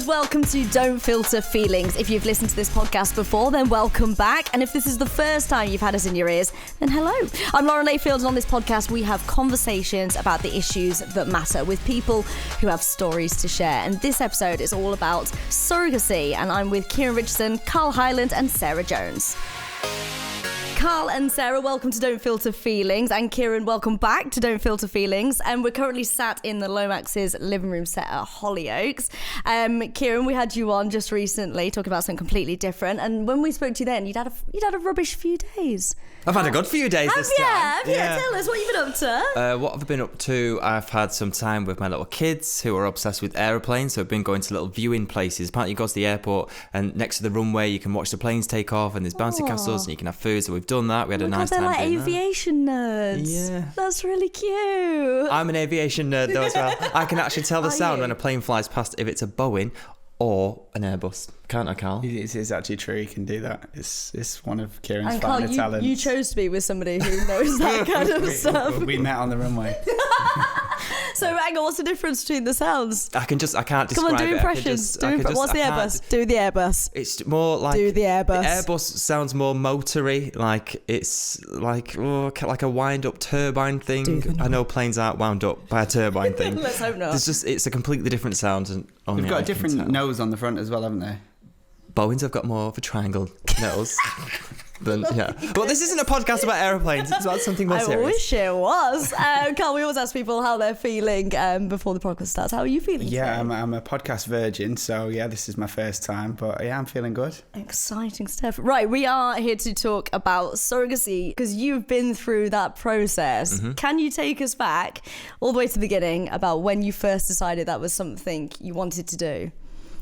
welcome to Don't Filter Feelings. If you've listened to this podcast before, then welcome back. And if this is the first time you've had us in your ears, then hello. I'm Lauren Layfield, and on this podcast, we have conversations about the issues that matter with people who have stories to share. And this episode is all about surrogacy. And I'm with Kieron Richardson, Hyland and Sarah Jones. Carl and Sarah, welcome to Don't Filter Feelings, and Kieron, welcome back to Don't Filter Feelings. And we're currently sat in the Lomax's living room set at Hollyoaks. Kieron, we had you on just recently talking about something completely different, and when we spoke to you then, you'd had a rubbish few days. I've had a good few days this time. Yeah. Tell us what you've been up to. What have I been up to? I've had some time with my little kids who are obsessed with aeroplanes, so I've been going to little viewing places. Apparently you go to the airport and next to the runway you can watch the planes take off, and there's bouncy castles and you can have food, so we've done that. We had a nice time they're like doing aviation nerds. Yeah. That's really cute. I'm an aviation nerd though as well. I can actually tell the sound you? when a plane flies past if it's a Boeing or an Airbus. Can't I, Carl? It's actually true. You can do that. It's one of Kieron's and finer Carl, talents. you chose to be with somebody who knows that kind of stuff. We met on the runway. So hang on, what's the difference between the sounds? I can't describe it. Come on, do impressions. What's the Airbus? Do the Airbus. It's more like do the Airbus. The Airbus sounds more motory, like it's like a wind-up turbine thing. I know planes aren't wound up by a turbine thing. Let's hope not. It's a completely different sound. And they've got a different nose on the front as well, haven't they? Boeings have got more of a triangle nose. But this isn't a podcast about aeroplanes. It's about something more serious. I wish it was. Carl, we always ask people how they're feeling before the podcast starts. How are you feeling today? I'm a podcast virgin, so this is my first time, but I'm feeling good. Exciting stuff. Right, we are here to talk about surrogacy because you've been through that process. Mm-hmm. Can you take us back all the way to the beginning about when you first decided that was something you wanted to do?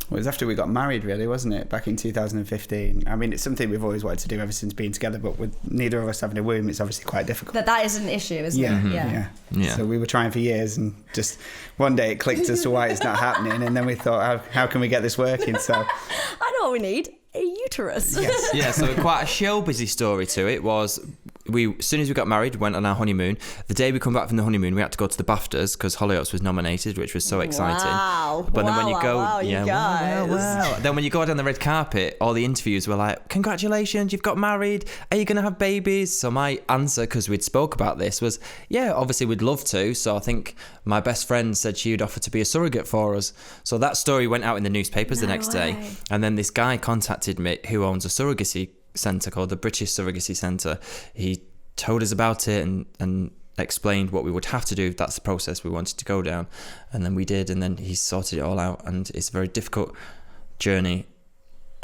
Well, it was after we got married, really, wasn't it? Back in 2015. I mean, it's something we've always wanted to do ever since being together, but with neither of us having a womb, it's obviously quite difficult. That is an issue, isn't it? Mm-hmm. Yeah. So we were trying for years, and just one day it clicked as to why it's not happening, and then we thought, how can we get this working? So I know what we need. A uterus. Yes. Yeah, so quite a show-busy story to it was... as soon as we got married, went on our honeymoon. The day we come back from the honeymoon, we had to go to the BAFTAs because Hollyoaks was nominated, which was so exciting. Wow! But then when you go, wow. Then when you go down the red carpet, all the interviews were like, "Congratulations, you've got married. Are you going to have babies?" So my answer, because we'd spoke about this, was, "Yeah, obviously we'd love to." So I think my best friend said she'd offer to be a surrogate for us. So that story went out in the newspapers the next day, and then this guy contacted me who owns a surrogacy centre called the British Surrogacy Centre. He told us about it and explained what we would have to do if that's the process we wanted to go down, and then we did, and then he sorted it all out, and it's a very difficult journey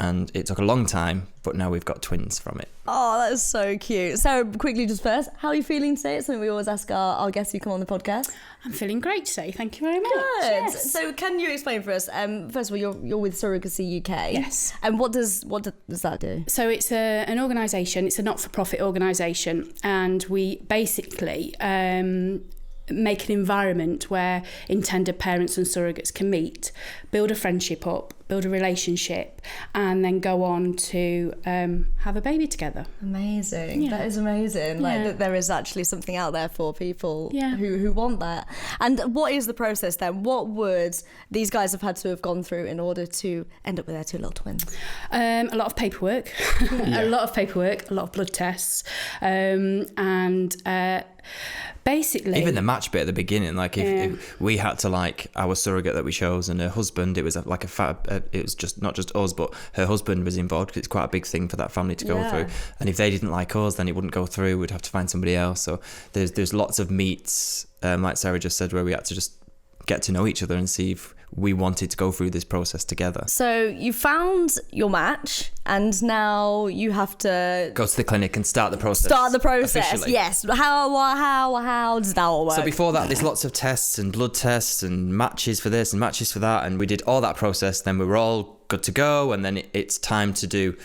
and it took a long time, but now we've got twins from it. Oh, that is so cute. Sarah, quickly just first, how are you feeling today? It's something we always ask our guests who come on the podcast. I'm feeling great today, thank you very much. Good. Yes. So can you explain for us, first of all, you're with Surrogacy UK. Yes. And what does that do? So it's an organisation, it's a not-for-profit organisation, and we basically make an environment where intended parents and surrogates can meet, build a friendship up, build a relationship, and then go on to have a baby together. Amazing. Yeah. That is amazing. Like that there is actually something out there for people who want that. And what is the process then? What would these guys have had to have gone through in order to end up with their two little twins? A lot of paperwork, a lot of blood tests, and basically even the match bit at the beginning, like if we had to, like, our surrogate that we chose and her husband, it was like it was just not just us, but her husband was involved, because it's quite a big thing for that family to go through, and if they didn't like us, then it wouldn't go through. We'd have to find somebody else. So there's lots of meets, like Sarah just said, where we had to just get to know each other and see if we wanted to go through this process together. So you found your match, and now you have to go to the clinic and start the process. Officially. Yes. How does that all work? So before that, there's lots of tests and blood tests and matches for this and matches for that, and we did all that process. Then we were all good to go, and then it's time to do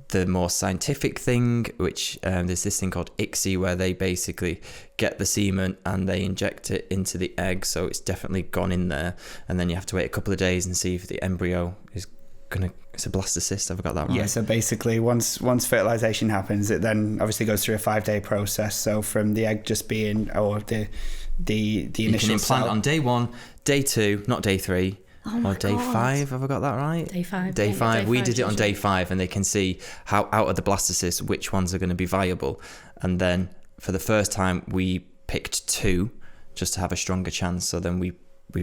the more scientific thing, which there's this thing called ICSI, where they basically get the semen and they inject it into the egg, so it's definitely gone in there, and then you have to wait a couple of days and see if the embryo is it's a blastocyst. Have I got that right? Yeah, so basically once fertilisation happens, it then obviously goes through a 5-day process. So from the egg just being, or the initial you can implant cell. on day 1, day 2, not day 3, Oh my or day God. 5. Have I got that right? Day 5. Day yeah, 5. We did it on usually. day 5, and they can see how out of the blastocysts which ones are going to be viable. And then for the first time, we picked 2 just to have a stronger chance. So then we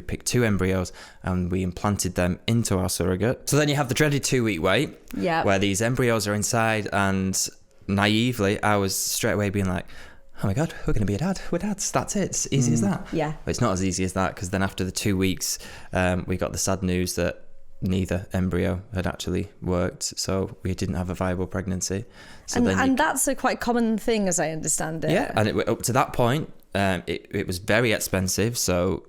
picked 2 embryos and we implanted them into our surrogate. So then you have the dreaded 2-week wait, where these embryos are inside, and naively, I was straight away being like, oh my God, we're going to be a dad. We're dads. That's it. It's easy as that. Yeah. But it's not as easy as that, because then after the 2 weeks, we got the sad news that neither embryo had actually worked. So we didn't have a viable pregnancy. So and that's a quite common thing, as I understand it. Yeah. And up to that point, it was very expensive. So,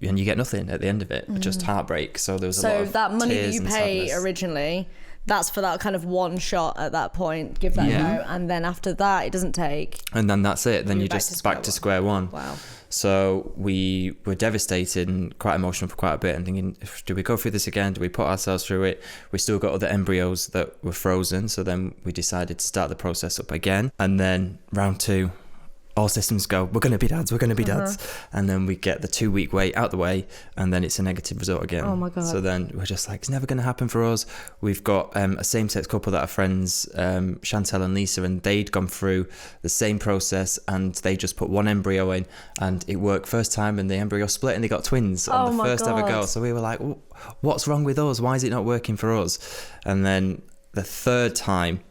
and you get nothing at the end of it, just heartbreak. So there was a lot of that money that tears you and pay sadness. originally, that's for that kind of one shot at that point. Give that a go, and then after that, it doesn't take. And then that's it. Then You're you're just back to square one. Wow. So we were devastated and quite emotional for quite a bit, and thinking, do we go through this again? Do we put ourselves through it? We still got other embryos that were frozen. So then we decided to start the process up again. And then round 2, all systems go, we're going to be dads, we're going to be dads. And then we get the 2-week wait out the way, and then it's a negative result again. Oh my God. So then we're just like, it's never going to happen for us. We've got a same-sex couple that are friends, Chantel and Lisa, and they'd gone through the same process, and they just put 1 embryo in, and it worked first time, and the embryo split, and they got twins on the first ever go. So we were like, what's wrong with us? Why is it not working for us? And then the 3rd time,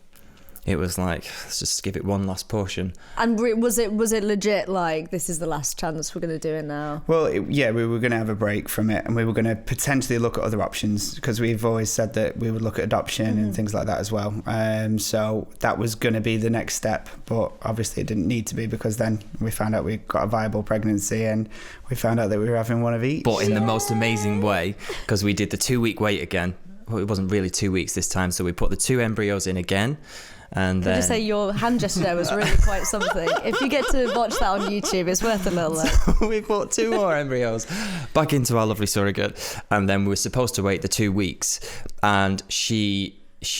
it was like, let's just give it one last portion. And was it legit like, this is the last chance, we're going to do it now? Well, we were going to have a break from it, and we were going to potentially look at other options, because we've always said that we would look at adoption and things like that as well. So that was going to be the next step, but obviously it didn't need to be, because then we found out we got a viable pregnancy, and we found out that we were having one of each. But in the most amazing way, because we did the 2-week wait again. Well, it wasn't really 2 weeks this time, so we put the 2 embryos in again. And Can I just say your hand gesture there was really quite something. If you get to watch that on YouTube, it's worth a little look. We put 2 more embryos back into our lovely surrogate, and then we were supposed to wait the 2 weeks, and she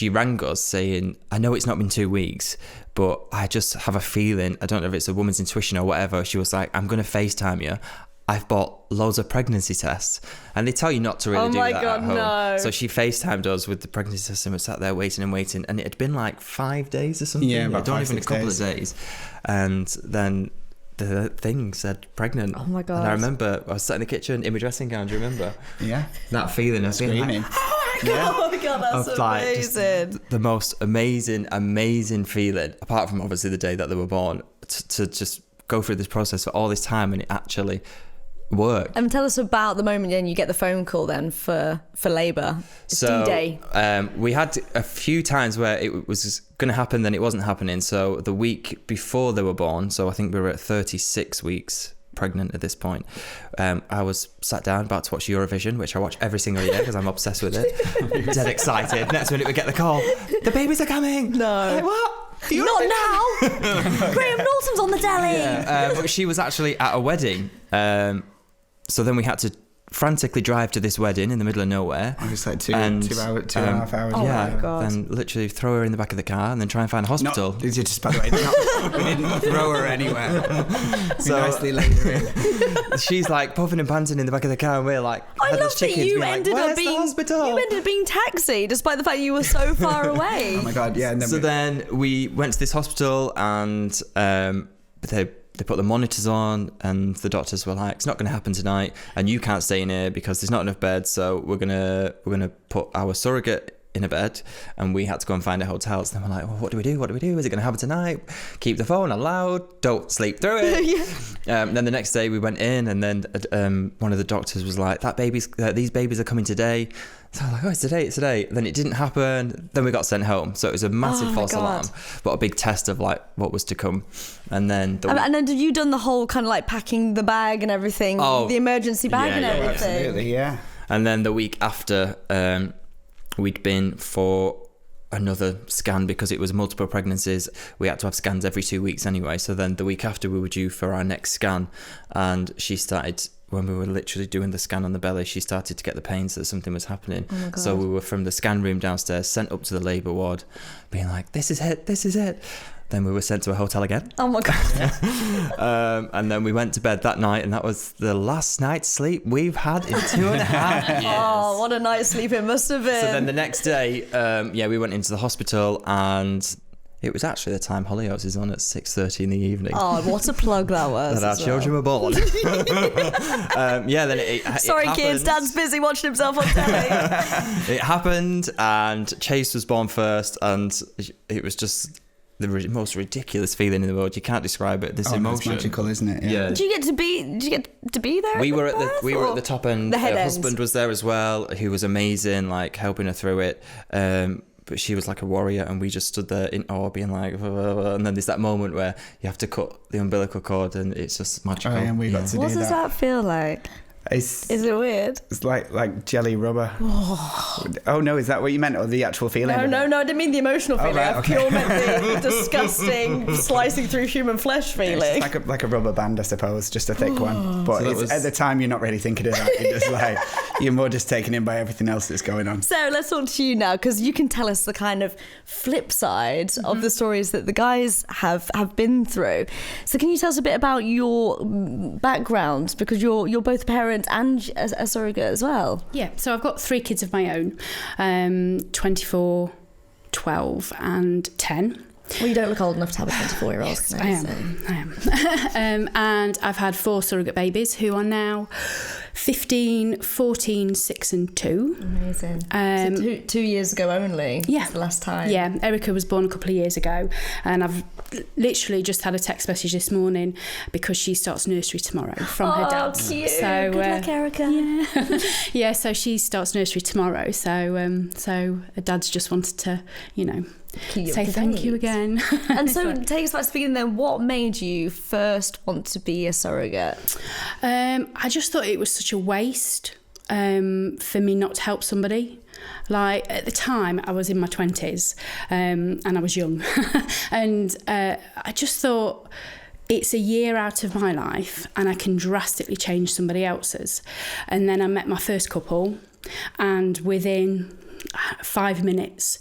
rang us saying, I know it's not been 2 weeks, but I just have a feeling, I don't know if it's a woman's intuition or whatever. She was like, I'm going to FaceTime you. I've bought loads of pregnancy tests, and they tell you not to really do that at home. No. So she FaceTimed us with the pregnancy test, and we sat there waiting, and it had been like 5 days or something. Yeah, about not 5, even a 6 couple days. of days. And then the thing said pregnant. Oh my God. And I remember I was sat in the kitchen in my dressing gown. Do you remember? Yeah. That feeling of being Screaming. like, Oh my God, that's of like just amazing. the most amazing feeling, apart from obviously the day that they were born, to just go through this process for all this time, and it actually worked. And tell us about the moment then you get the phone call then for labour. It's D-Day. We had a few times where it was going to happen, then it wasn't happening. So the week before they were born, so I think we were at 36 weeks pregnant at this point, I was sat down about to watch Eurovision, which I watch every single year because I'm obsessed with it. Dead excited. Next minute we get the call, the babies are coming. No. Like, what? Not now! Graham Norton's on the telly! Yeah, but she was actually at a wedding. So then we had to frantically drive to this wedding in the middle of nowhere. It was like 2 and a half hours. Oh yeah, my God. then literally throw her in the back of the car and then try and find a hospital. Just by the way, we didn't throw her anywhere. So- We nicely laid her in. She's like puffing and panting in the back of the car, and we're like, I headless love that chickens, you being like, ended "Where's up the being hospital?" you ended up being taxied despite the fact you were so far away. Oh my God, yeah. And then So then we went to this hospital, and they put the monitors on, and the doctors were like, it's not going to happen tonight, and you can't stay in here because there's not enough beds, so we're gonna put our surrogate in a bed, and we had to go and find a hotel. So then we're like, well, what do we do? Is it going to happen tonight? Keep the phone on loud, don't sleep through it. Then the next day we went in, and then one of the doctors was like, these babies are coming today. So I was like, oh, it's today. Then it didn't happen. Then we got sent home. So it was a massive false alarm, but a big test of like what was to come. And then and then have you done the whole kind of like packing the bag and everything, the emergency bag and everything? absolutely, yeah. And then the week after, we'd been for another scan because it was multiple pregnancies. We had to have scans every 2 weeks anyway. So then the week after we were due for our next scan, and she started when we were literally doing the scan on the belly, she started to get the pains that something was happening. Oh my God. So we were from the scan room downstairs, sent up to the labour ward, being like, this is it. Then we were sent to a hotel again. Oh my God. And then we went to bed that night, and that was the last night's sleep we've had in 2.5 years. Oh, what a night's sleep it must have been. So then the next day, we went into the hospital, and it was actually the time Hollyoaks is on at 6:30 in the evening. Oh, what a plug that was. That our children were born. Then it Sorry, kids, Dad's busy watching himself on telly. It happened, and Chase was born first, and it was just the most ridiculous feeling in the world. You can't describe it. This emotion. It's magical, isn't it? Yeah. Did you get to be there? We were at the top end. The head Her end. husband was there as well, who was amazing, like helping her through it. But she was like a warrior, and we just stood there in awe, being like, and then there's that moment where you have to cut the umbilical cord, and it's just magical. Oh, yeah, and we got to What do does that feel like? Is it weird? It's like jelly rubber. Oh no, is that what you meant, or the actual feeling? No, I didn't mean the emotional feeling. right, I okay. pure meant the disgusting slicing through human flesh feeling. It's like a rubber band, I suppose, just a thick one. But So at the time, you're not really thinking of that. You're just like, you're more just taken in by everything else that's going on. So let's talk to you now, because you can tell us the kind of flip side of the stories that the guys have been through. So can you tell us a bit about your background, because you're both parents and a surrogate as well? Yeah, so I've got 3 kids of my own, 24, 12 and 10. Well, you don't look old enough to have a 24-year-old. Yes, I am. And I've had 4 surrogate babies who are now 15, 14, 6 and 2. Amazing. So 2 years ago only. Yeah. That's the last time. Yeah, Erica was born a couple of years ago, and I've literally just had a text message this morning because she starts nursery tomorrow from her dad. Oh, cute. So, good luck, Erica. Yeah. Yeah, so she starts nursery tomorrow. So her dad's just wanted to, say thank you again. And so take us back to the beginning then. What made you first want to be a surrogate? I just thought it was such a waste for me not to help somebody. Like, at the time, I was in my 20s and I was young. And I just thought, it's a year out of my life and I can drastically change somebody else's. And then I met my first couple, and within 5 minutes,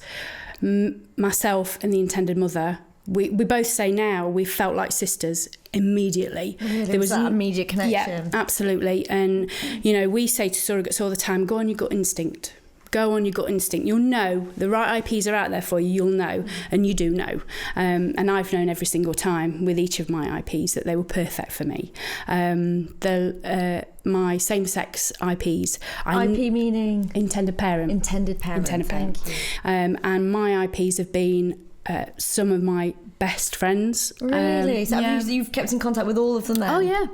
myself and the intended mother, we both say now we felt like sisters immediately. Really? There was that immediate connection. Yeah, absolutely. And we say to surrogates all the time, go on your gut instinct. Go on your gut instinct. You'll know. The right IPs are out there for you. You'll know. And you do know. And I've known every single time with each of my IPs that they were perfect for me. My same-sex IPs. IP meaning? Intended parent. Intended parent. Thank you. And my IPs have been some of my best friends. Really? So you've kept in contact with all of them then? Oh, yeah.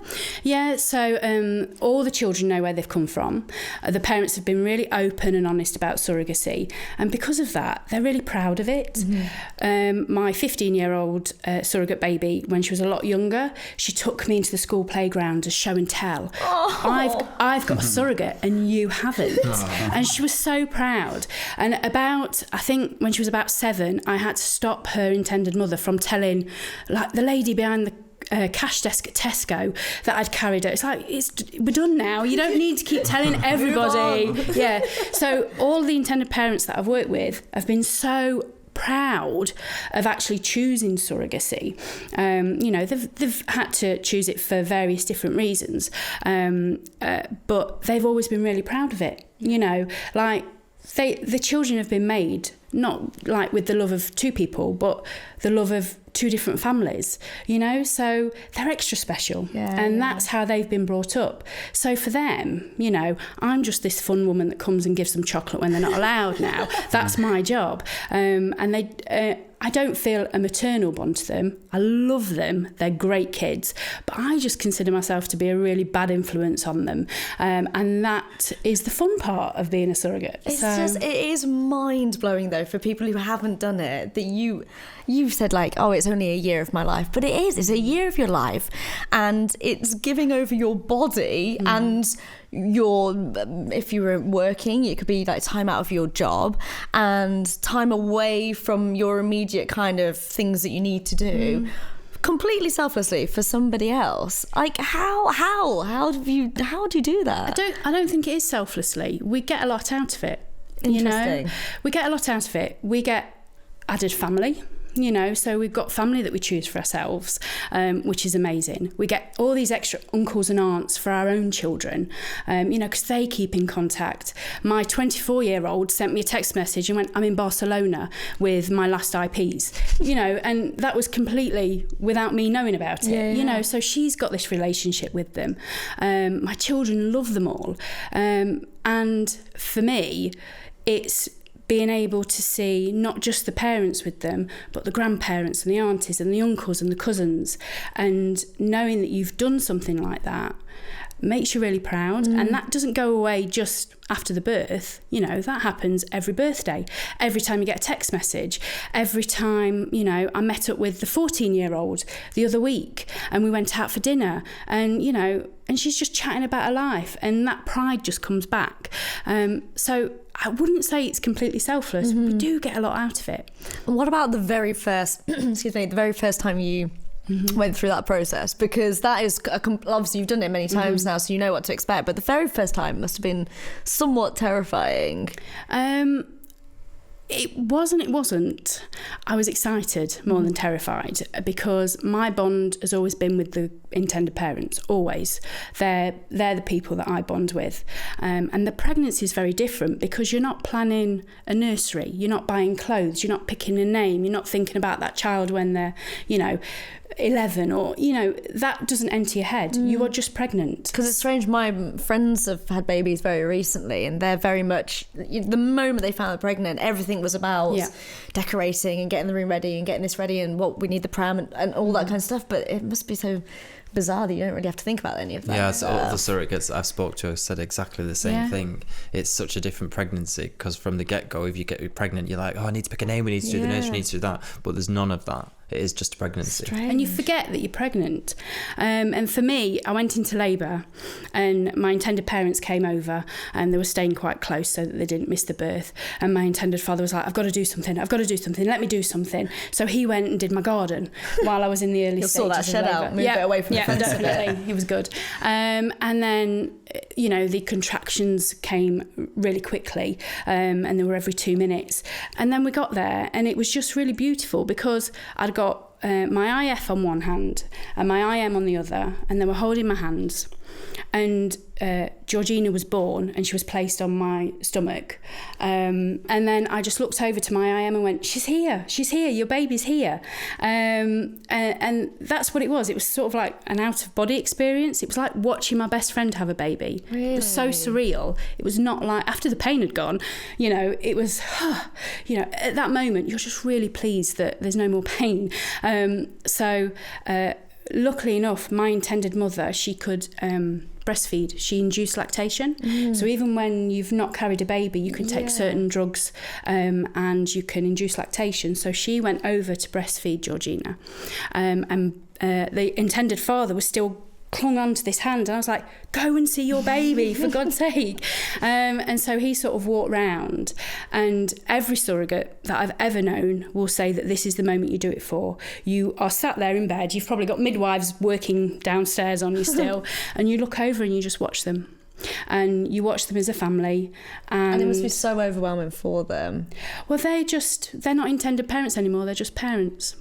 Yeah, so all the children know where they've come from. The parents have been really open and honest about surrogacy. And because of that, they're really proud of it. Mm-hmm. My 15-year-old surrogate baby, when she was a lot younger, she took me into the school playground to show and tell. Oh. I've got a surrogate and you haven't. Oh. And she was so proud. And I think when she was about 7, I had to stop her intended mother from telling, like, the lady behind the cash desk at Tesco that I'd carried her. It's like, we're done now. You don't need to keep telling everybody. Yeah. So all the intended parents that I've worked with have been so proud of actually choosing surrogacy. They've had to choose it for various different reasons, but they've always been really proud of it. The children have been made not like with the love of 2 people, but the love of 2 different families, so they're extra special. And that's how they've been brought up. So for them, I'm just this fun woman that comes and gives them chocolate when they're not allowed now. That's my job. And I don't feel a maternal bond to them. I love them. They're great kids. But I just consider myself to be a really bad influence on them. And that is the fun part of being a surrogate. It is mind-blowing, though, for people who haven't done it, that you've said, like, oh, it's only a year of my life. But it's a year of your life. And it's giving over your body and if you were working, it could be like time out of your job and time away from your immediate kind of things that you need to do. completely selflessly for somebody else. Like how do you do that? I don't think it is selflessly. We get a lot out of it. Interesting. We get a lot out of it. We get added family. So we've got family that we choose for ourselves, which is amazing. We get all these extra uncles and aunts for our own children, because they keep in contact. My 24-year-old sent me a text message and went, I'm in Barcelona with my last IPs, and that was completely without me knowing about it, so she's got this relationship with them. My children love them all. And for me, it's being able to see not just the parents with them, but the grandparents and the aunties and the uncles and the cousins, and knowing that you've done something like that makes you really proud. And that doesn't go away just after the birth. That happens every birthday, every time you get a text message, every time, I met up with the 14-year-old the other week and we went out for dinner, and and she's just chatting about her life, and that pride just comes back. So I wouldn't say it's completely selfless. We do get a lot out of it. And what about the very first time you went through that process? Because that is obviously you've done it many times now, so you know what to expect, but the very first time must have been somewhat terrifying. It wasn't. I was excited more than terrified, because my bond has always been with the intended parents, always. They're the people that I bond with. And the pregnancy is very different, because you're not planning a nursery, you're not buying clothes, you're not picking a name, you're not thinking about that child when they're, 11, or that doesn't enter your head. You are just pregnant. Because it's strange, my friends have had babies very recently, and they're very much, the moment they found they're pregnant, everything was about decorating and getting the room ready and getting this ready and what we need the pram and all that kind of stuff. But it must be so bizarre that you don't really have to think about any of that. Yeah, so all the surrogates I've spoke to have said exactly the same thing. It's such a different pregnancy, because from the get-go, if you get pregnant, you're like, I need to pick a name, we need to do the nursery, we need to do that. But there's none of that. It is just a pregnancy. Strange. And you forget that you're pregnant. And for me, I went into labour, and my intended parents came over, and they were staying quite close so that they didn't miss the birth. And my intended father was like, I've got to do something, let me do something. So he went and did my garden while I was in the early stages. Saw that shed out, move it away from the fence. Yeah, definitely. He was good. And then, the contractions came really quickly, and they were every 2 minutes. And then we got there, and it was just really beautiful, because I'd got my IF on one hand and my IM on the other, and they were holding my hands. And Georgina was born, and she was placed on my stomach. And then I just looked over to my IM and went, she's here, your baby's here. And that's what it was. It was sort of like an out-of-body experience. It was like watching my best friend have a baby. Really? It was so surreal. It was not like, after the pain had gone, it was, at that moment, you're just really pleased that there's no more pain. Luckily enough, my intended mother, she could breastfeed. She induced lactation. So even when you've not carried a baby, you can take certain drugs and you can induce lactation. So she went over to breastfeed Georgina. And the intended father was still clung on to this hand, and I was like, go and see your baby, for God's sake. And so he sort of walked round, and every surrogate that I've ever known will say that this is the moment you do it for. You are sat there in bed, you've probably got midwives working downstairs on you still, and you look over and you just watch them. And you watch them as a family, and it must be so overwhelming for them. Well, they're not intended parents anymore, they're just parents,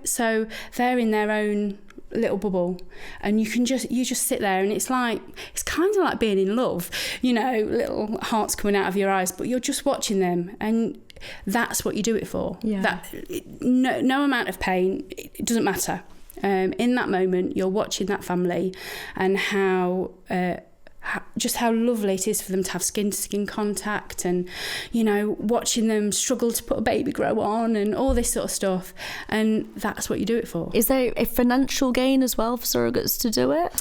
so they're in their own little bubble, and you just sit there, and it's kind of like being in love, little hearts coming out of your eyes, but you're just watching them, and that's what you do it for. No amount of pain, it doesn't matter. In that moment, you're watching that family, and how lovely it is for them to have skin-to-skin contact, and watching them struggle to put a baby grow on and all this sort of stuff, and that's what you do it for. Is there a financial gain as well for surrogates to do it?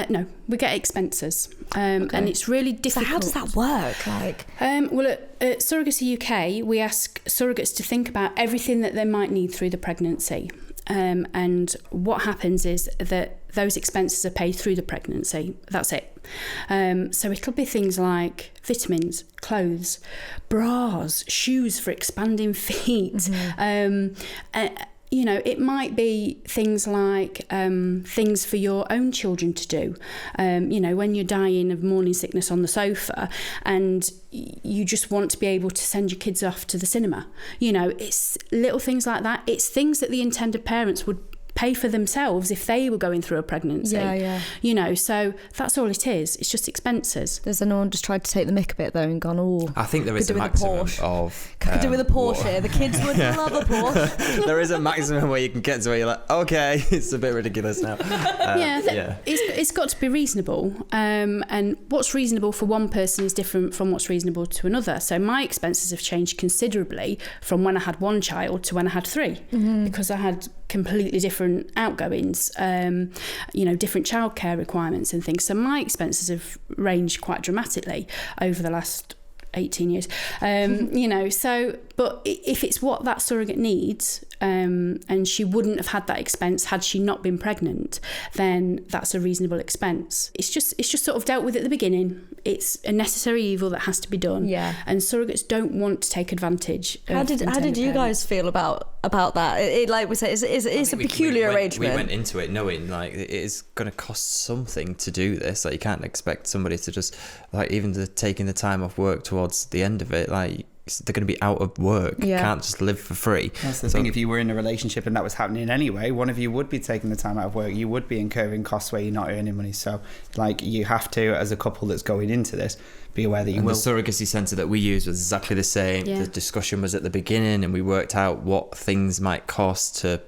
No, we get expenses, and it's really difficult. So how does that work? Well, at Surrogacy UK, we ask surrogates to think about everything that they might need through the pregnancy. And what happens is that those expenses are paid through the pregnancy. That's it. So it'll be things like vitamins, clothes, bras, shoes for expanding feet. you know, it might be things like things for your own children to do. You know, when you're dying of morning sickness on the sofa and you just want to be able to send your kids off to the cinema. You know, it's little things like that. It's things that the intended parents would pay for themselves if they were going through a pregnancy. Yeah. You know, so that's all it is. It's just expenses. There's anyone just tried to take the mick a bit though and gone, oh, I think there is a could do with maximum Porsche. of... Could do with a Porsche. The kids would love a Porsche. There is a maximum where you can get to where you're like, okay, it's a bit ridiculous now. It's got to be reasonable. And what's reasonable for one person is different from what's reasonable to another. So my expenses have changed considerably from when I had one child to when I had three, because I had completely different outgoings, you know, different childcare requirements and things. So my expenses have ranged quite dramatically over the last 18 years. You know, so, but if it's what that surrogate needs, and she wouldn't have had that expense had she not been pregnant, then that's a reasonable expense. It's just sort of dealt with at the beginning. It's a necessary evil that has to be done. Yeah. And surrogates don't want to take advantage of How did you guys feel about that? It like we said, it's a peculiar arrangement. We went into it knowing like it is going to cost something to do this. Like you can't expect somebody to just like even taking the time off work towards the end of it. Like they're going to be out of work. Yeah. Can't just live for free. That's the thing. If you were in a relationship and that was happening anyway, one of you would be taking the time out of work. You would be incurring costs where you're not earning money. So, like, you have to, as a couple that's going into this, be aware that you will. The surrogacy centre that we used was exactly the same. Yeah. The discussion was at the beginning, and we worked out what things might cost for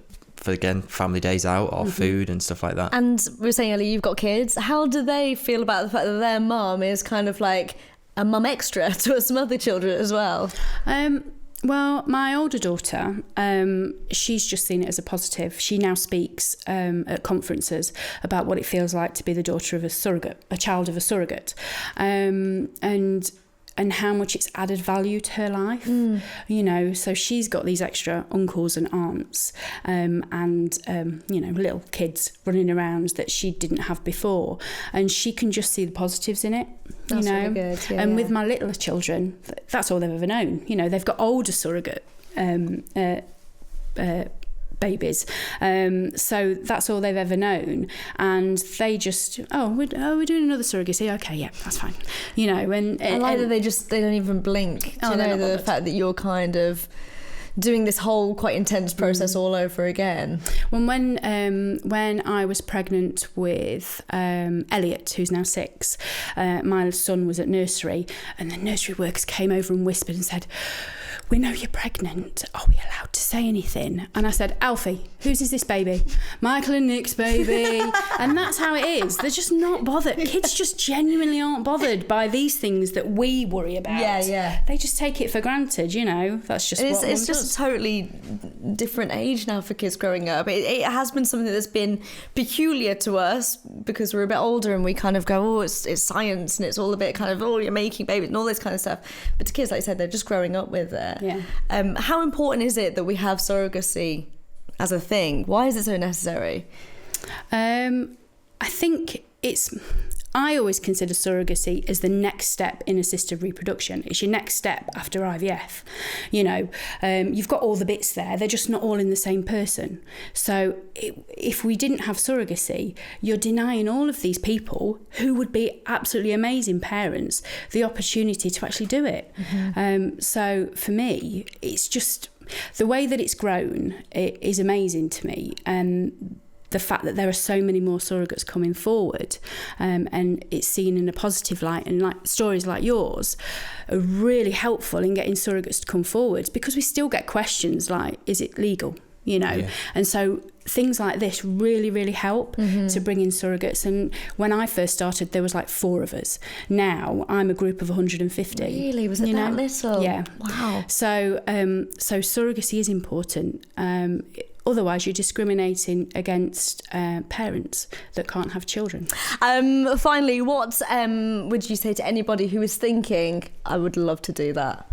again family days out or food and stuff like that. And we were saying earlier, you've got kids. How do they feel about the fact that their mum is kind of like a mum extra to some other children as well? Well, my older daughter, she's just seen it as a positive. She now speaks at conferences about what it feels like to be the daughter of a surrogate, a child of a surrogate, and how much it's added value to her life. You know, so she's got these extra uncles and aunts, and you know, little kids running around that she didn't have before, and she can just see the positives in it. That's you know, really good. Yeah, and yeah. with my littler children, that's all they've ever known. You know, they've got older surrogate babies, so that's all they've ever known, and they just we're doing another surrogacy, okay, yeah, that's fine, you know. And I like that they don't even blink. Do you know, the fact that you're kind of doing this whole quite intense process all over again. Well, when I was pregnant with Elliot, who's now 6, my son was at nursery, and the nursery workers came over and whispered and said, "We know you're pregnant. Are we allowed to say anything?" And I said, "Alfie, whose is this baby?" "Michael and Nick's baby." And that's how it is. They're just not bothered. Kids just genuinely aren't bothered by these things that we worry about. Yeah. They just take it for granted, you know. That's just what it's just a totally different age now for kids growing up. It has been something that's been peculiar to us because we're a bit older and we kind of go, oh, it's science and it's all a bit kind of, oh, you're making babies and all this kind of stuff. But to kids, like I said, they're just growing up with it. Yeah. How important is it that we have surrogacy as a thing? Why is it so necessary? I think I always consider surrogacy as the next step in assisted reproduction. It's your next step after IVF. You know, you've got all the bits there. They're just not all in the same person. So if we didn't have surrogacy, you're denying all of these people who would be absolutely amazing parents the opportunity to actually do it. So for me, it's just the way that it's grown, it is amazing to me. And the fact that there are so many more surrogates coming forward, and it's seen in a positive light, and like stories like yours are really helpful in getting surrogates to come forward, because we still get questions like, is it legal? You know, Yeah. And so things like this really, really help to bring in surrogates. And when I first started, there was like 4 of us. Now I'm a group of 150. Really? Was it that little? Yeah. Wow. So surrogacy is important. Otherwise, you're discriminating against parents that can't have children. Finally, what would you say to anybody who is thinking, I would love to do that?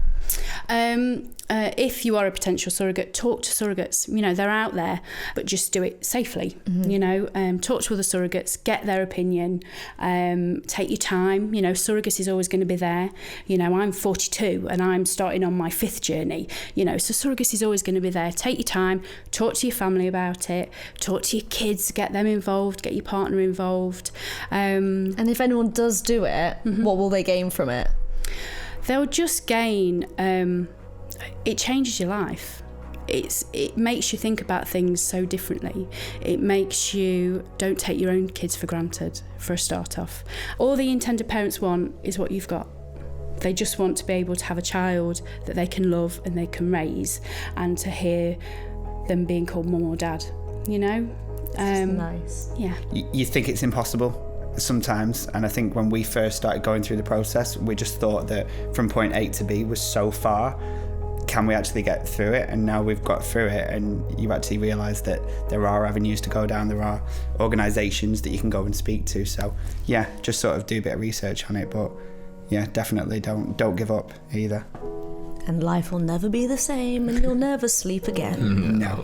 If you are a potential surrogate, talk to surrogates. You know, they're out there, but just do it safely. You know, talk to other surrogates, get their opinion, take your time. You know, surrogacy is always going to be there. You know, I'm 42 and I'm starting on my 5th journey. You know, so surrogacy is always going to be there. Take your time, talk to your family about it, talk to your kids, get them involved, get your partner involved. And if anyone does do it, what will they gain from it? They'll just gain, it changes your life. It makes you think about things so differently. It makes you don't take your own kids for granted, for a start off. All the intended parents want is what you've got. They just want to be able to have a child that they can love and they can raise, and to hear them being called mum or dad, you know? Nice. Yeah. You think it's impossible sometimes, and I think when we first started going through the process, we just thought that from point A to B was so far. Can we actually get through it? And now we've got through it, and you actually realise that there are avenues to go down, there are organisations that you can go and speak to. So yeah, just sort of do a bit of research on it, but yeah, definitely don't give up either. And life will never be the same, and you'll never sleep again. No.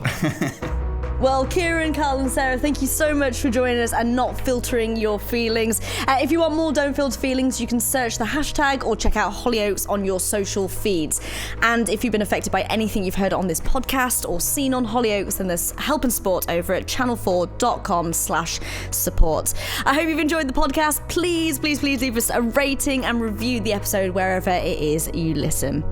Well, Kieron, Carl and Sarah, thank you so much for joining us and not filtering your feelings. If you want more Don't Filter Feelings, you can search the hashtag or check out Hollyoaks on your social feeds. And if you've been affected by anything you've heard on this podcast or seen on Hollyoaks, then there's help and support over at channel4.com/support. I hope you've enjoyed the podcast. Please, please, please leave us a rating and review the episode wherever it is you listen.